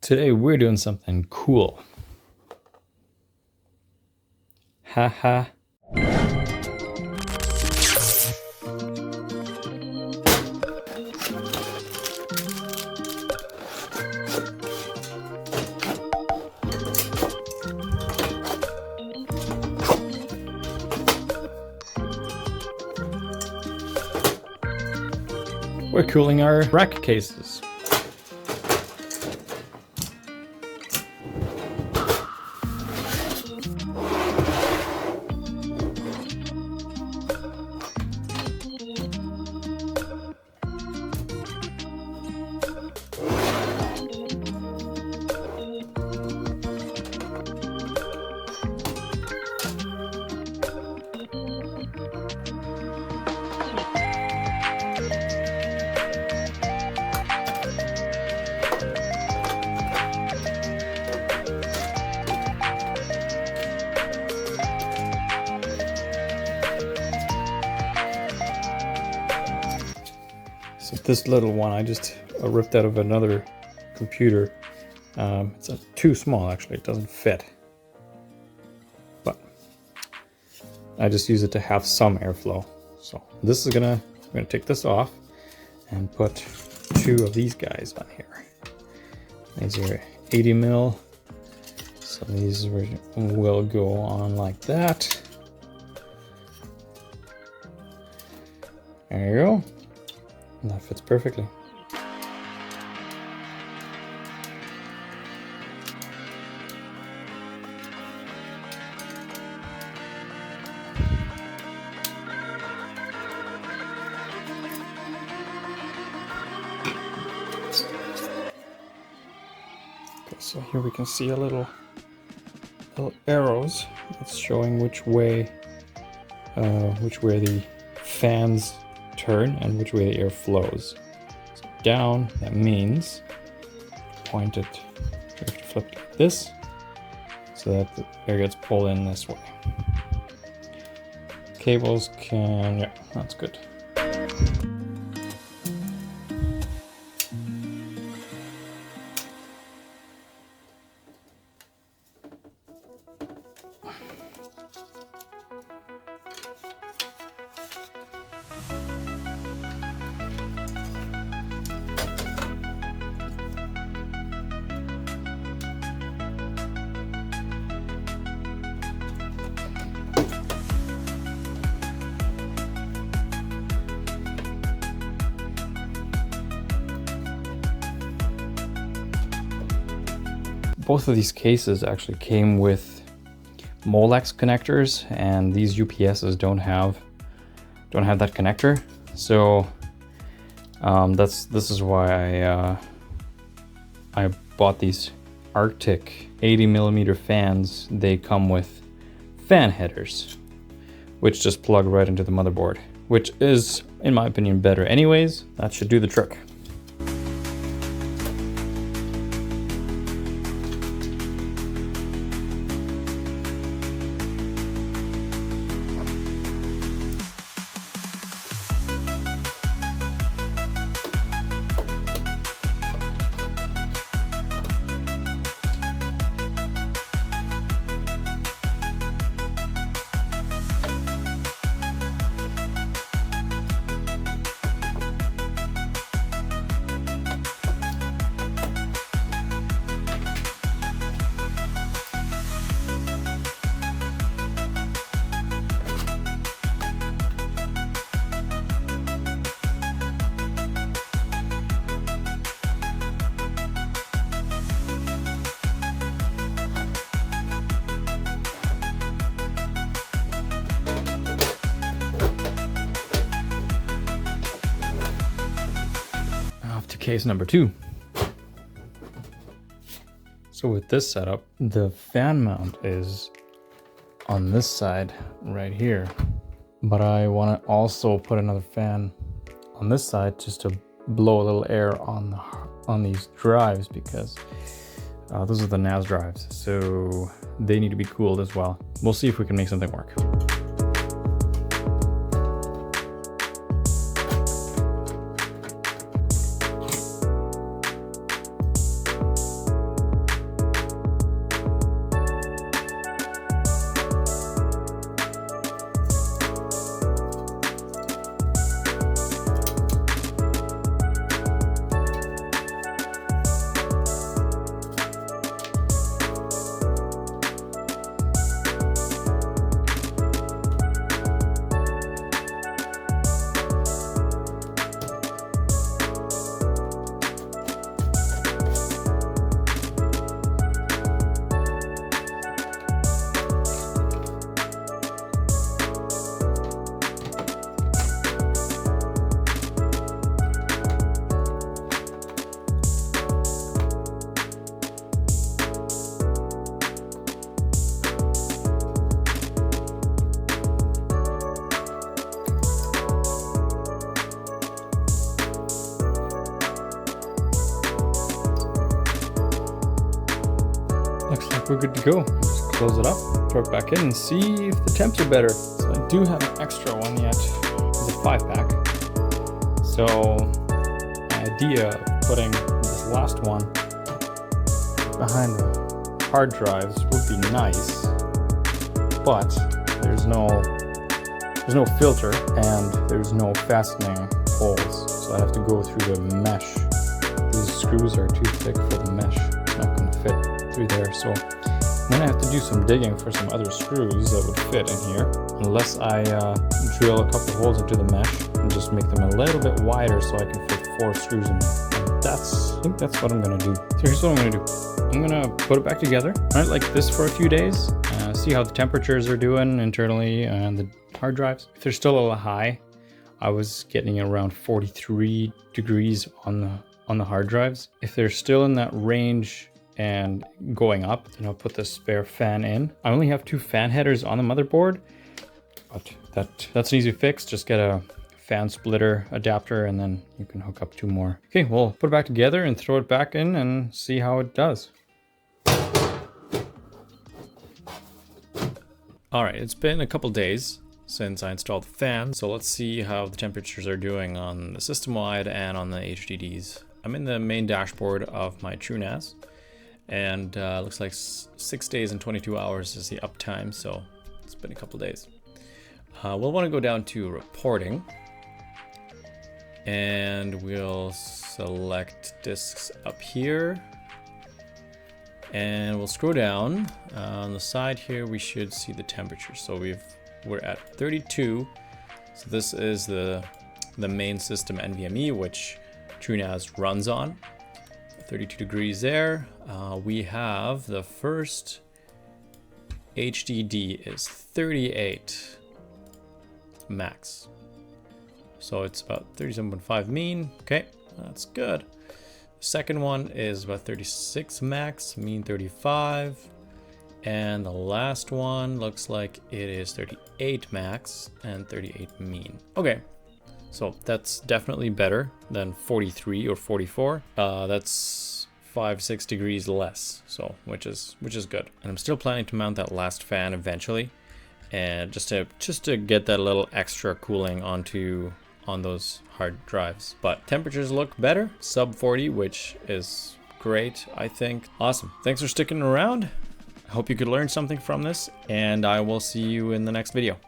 Today we're doing something cool. Haha. We're cooling our rack cases. So this little one I just ripped out of another computer. It's too small actually, it doesn't fit. But I just use it to have some airflow. So this is I'm gonna take this off and put two of these guys on here. These are 80 mil. So these will go on like that. There you go. And that fits perfectly. Okay, so here we can see a little arrows. It's showing which way the fans turn and which way the air flows. So down, that means point it, you have to flip it like this so that the air gets pulled in this way. Cables yeah, that's good. Both of these cases actually came with Molex connectors, and these UPSs don't have that connector. So this is why I bought these Arctic 80 millimeter fans. They come with fan headers, which just plug right into the motherboard, which is, in my opinion, better anyways. That should do the trick. Case number 2. So with this setup, the fan mount is on this side right here, but I want to also put another fan on this side just to blow a little air on these drives, because those are the NAS drives, so they need to be cooled as well. We'll see if we can make something work. Looks like we're good to go. Just close it up, throw it back in, and see if the temps are better. So I do have an extra one yet. It's a 5-pack. So the idea of putting this last one behind the hard drives would be nice, but there's no filter and there's no fastening holes, so I have to go through the mesh. These screws are too thick for the mesh. It's not going to fit through there, so then I have to do some digging for some other screws that would fit in here, unless I drill a couple holes into the mesh and just make them a little bit wider so I can fit 4 screws in there. And I think that's what I'm going to do. So here's what I'm going to do. I'm going to put it back together, right, like this for a few days, see how the temperatures are doing internally and the hard drives. If they're still a little high, I was getting around 43 degrees on the hard drives. If they're still in that range and going up, then I'll put the spare fan in. I only have 2 fan headers on the motherboard, but that's an easy fix. Just get a fan splitter adapter and then you can hook up 2 more. Okay, we'll put it back together and throw it back in and see how it does. All right, it's been a couple days since I installed the fan, so let's see how the temperatures are doing on the system-wide and on the HDDs. I'm in the main dashboard of my TrueNAS, and looks like 6 days and 22 hours is the uptime, so it's been a couple days. We'll want to go down to reporting, and we'll select disks up here, and we'll scroll down. On the side here we should see the temperature. So we're at 32, so this is the main system NVMe, which TrueNAS runs on. 32 degrees there. We have the first HDD is 38 max, so it's about 37.5 mean. Okay, that's good. The second one is about 36 max, mean 35, and the last one looks like it is 38 max and 38 mean. Okay, so that's definitely better than 43 or 44. That's 5-6 degrees less, so which is good. And I'm still planning to mount that last fan eventually, and just to get that little extra cooling on those hard drives. But temperatures look better, sub 40, which is great, I think. Awesome. Thanks for sticking around. I hope you could learn something from this, and I will see you in the next video.